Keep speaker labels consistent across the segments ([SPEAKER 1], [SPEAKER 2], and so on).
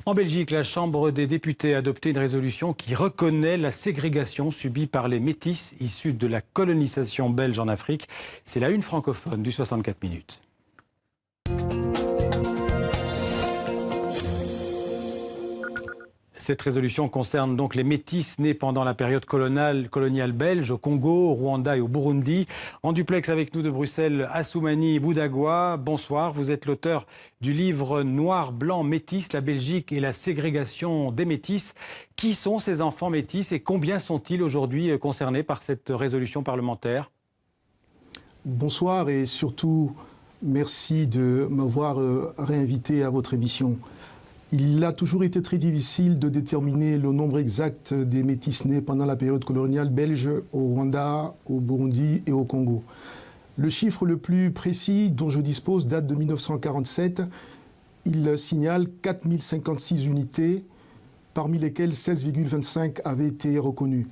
[SPEAKER 1] En Belgique, la Chambre des députés a adopté une résolution qui reconnaît la ségrégation subie par les métis issus de la colonisation belge en Afrique. C'est la une francophone du 64 minutes. Cette résolution concerne donc les métis nés pendant la période coloniale belge au Congo, au Rwanda et au Burundi. En duplex avec nous de Bruxelles, Assoumani Boudagua. Bonsoir, vous êtes l'auteur du livre Noir, Blanc, Métis, la Belgique et la ségrégation des métis. Qui sont ces enfants métis et combien sont-ils aujourd'hui concernés par cette résolution parlementaire?
[SPEAKER 2] Bonsoir et surtout merci de m'avoir réinvité à votre émission. Il a toujours été très difficile de déterminer le nombre exact des métis nés pendant la période coloniale belge au Rwanda, au Burundi et au Congo. Le chiffre le plus précis dont je dispose date de 1947. Il signale 4056 unités, parmi lesquelles 16,25 avaient été reconnues.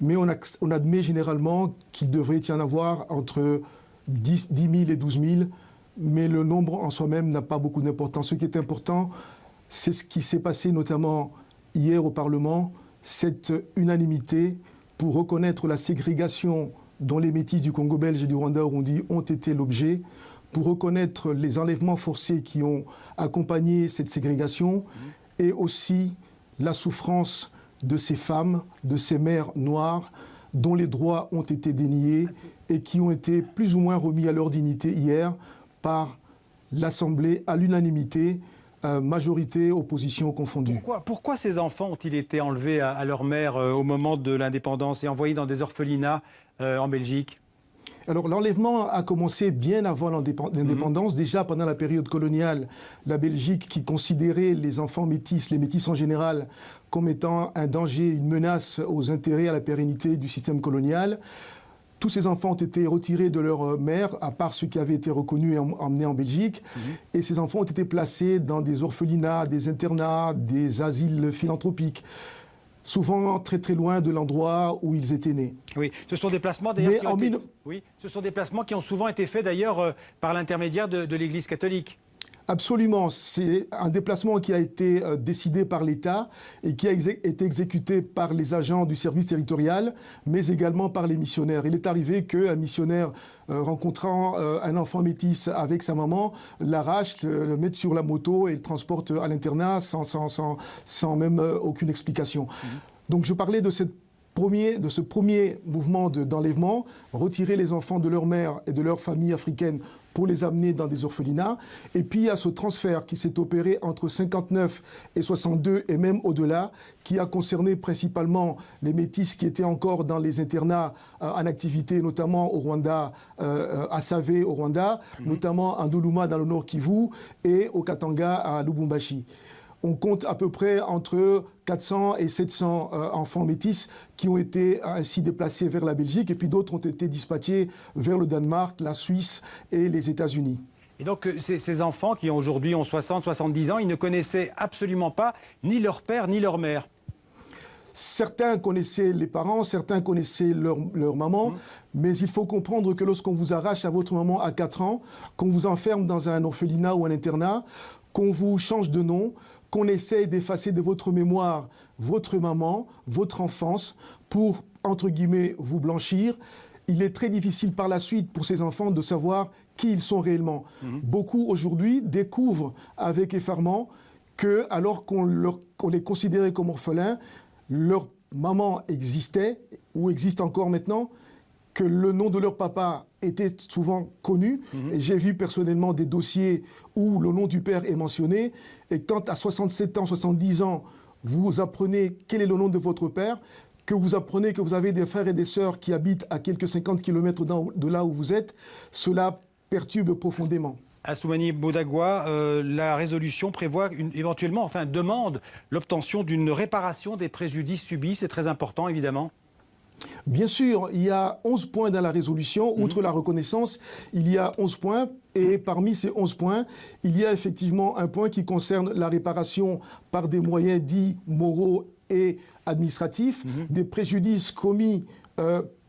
[SPEAKER 2] Mais on admet généralement qu'il devrait y en avoir entre 10 000 et 12 000, mais le nombre en soi-même n'a pas beaucoup d'importance. Ce qui est important, c'est ce qui s'est passé notamment hier au Parlement, cette unanimité pour reconnaître la ségrégation dont les métis du Congo belge et du Rwanda Burundi ont été l'objet, pour reconnaître les enlèvements forcés qui ont accompagné cette ségrégation et aussi la souffrance de ces femmes, de ces mères noires dont les droits ont été déniés et qui ont été plus ou moins remis à leur dignité hier par l'Assemblée à l'unanimité, majorité, opposition confondue.
[SPEAKER 1] Pourquoi ces enfants ont-ils été enlevés à leur mère au moment de l'indépendance et envoyés dans des orphelinats en Belgique?
[SPEAKER 2] Alors l'enlèvement a commencé bien avant l'indépendance. Déjà pendant la période coloniale, la Belgique, qui considérait les enfants métis, les métis en général, comme étant un danger, une menace aux intérêts, à la pérennité du système colonial, tous ces enfants ont été retirés de leur mère, à part ceux qui avaient été reconnus et emmenés en Belgique. Et ces enfants ont été placés dans des orphelinats, des internats, des asiles philanthropiques, souvent très très loin de l'endroit où ils étaient nés.
[SPEAKER 1] Oui, ce sont des placements d'ailleurs ce sont des placements qui ont souvent été faits d'ailleurs par l'intermédiaire de l'Église catholique.
[SPEAKER 2] Absolument, c'est un déplacement qui a été décidé par l'État et qui a été exécuté par les agents du service territorial, mais également par les missionnaires. Il est arrivé qu'un missionnaire rencontrant un enfant métis avec sa maman l'arrache, le mette sur la moto et le transporte à l'internat sans même aucune explication. Donc je parlais de ce premier mouvement d'enlèvement, retirer les enfants de leur mère et de leur famille africaine pour les amener dans des orphelinats. Et puis il y a ce transfert qui s'est opéré entre 59 et 62 et même au-delà, qui a concerné principalement les métis qui étaient encore dans les internats en activité, notamment au Rwanda, à Save au Rwanda, notamment à Ndoluma dans le Nord Kivu et au Katanga à Lubumbashi. On compte à peu près entre 400 et 700 enfants métis qui ont été ainsi déplacés vers la Belgique et puis d'autres ont été dispatchés vers le Danemark, la Suisse et les États-Unis.
[SPEAKER 1] Et donc ces enfants qui aujourd'hui ont 60, 70 ans, ils ne connaissaient absolument pas ni leur père ni leur mère.
[SPEAKER 2] Certains connaissaient les parents, certains connaissaient leur maman, mais il faut comprendre que lorsqu'on vous arrache à votre maman à 4 ans, qu'on vous enferme dans un orphelinat ou un internat, qu'on vous change de nom, qu'on essaye d'effacer de votre mémoire votre maman, votre enfance, pour, entre guillemets, vous blanchir, il est très difficile par la suite pour ces enfants de savoir qui ils sont réellement. Beaucoup aujourd'hui découvrent avec effarement que, alors qu'on les considérait comme orphelins, leur maman existait, ou existe encore maintenant, que le nom de leur papa était souvent connu. Et j'ai vu personnellement des dossiers où le nom du père est mentionné. Et quand à 67 ans, 70 ans, vous apprenez quel est le nom de votre père, que vous apprenez que vous avez des frères et des sœurs qui habitent à quelques 50 km de là où vous êtes, cela perturbe profondément.
[SPEAKER 1] Assoumani Boudagua, la résolution prévoit éventuellement, enfin demande l'obtention d'une réparation des préjudices subis. C'est très important évidemment.
[SPEAKER 2] Bien sûr, il y a 11 points dans la résolution. Outre la reconnaissance, il y a 11 points. Et parmi ces 11 points, il y a effectivement un point qui concerne la réparation par des moyens dits moraux et administratifs, des préjudices commis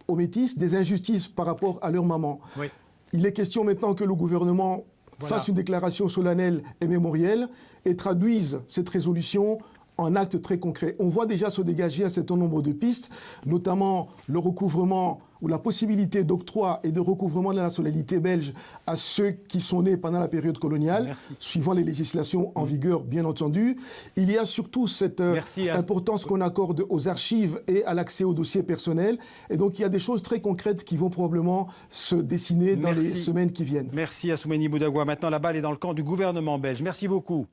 [SPEAKER 2] aux métis, des injustices par rapport à leur maman.
[SPEAKER 1] Oui.
[SPEAKER 2] Il est question maintenant que le gouvernement fassent une déclaration solennelle et mémorielle et traduisent cette résolution en actes très concrets. On voit déjà se dégager un certain nombre de pistes, notamment le recouvrement ou la possibilité d'octroi et de recouvrement de la nationalité belge à ceux qui sont nés pendant la période coloniale, suivant les législations en vigueur, bien entendu. Il y a surtout cette importance qu'on accorde aux archives et à l'accès aux dossiers personnels. Et donc, il y a des choses très concrètes qui vont probablement se dessiner dans les semaines qui viennent.
[SPEAKER 1] Merci Assoumani Boudagua. Maintenant, la balle est dans le camp du gouvernement belge. Merci beaucoup.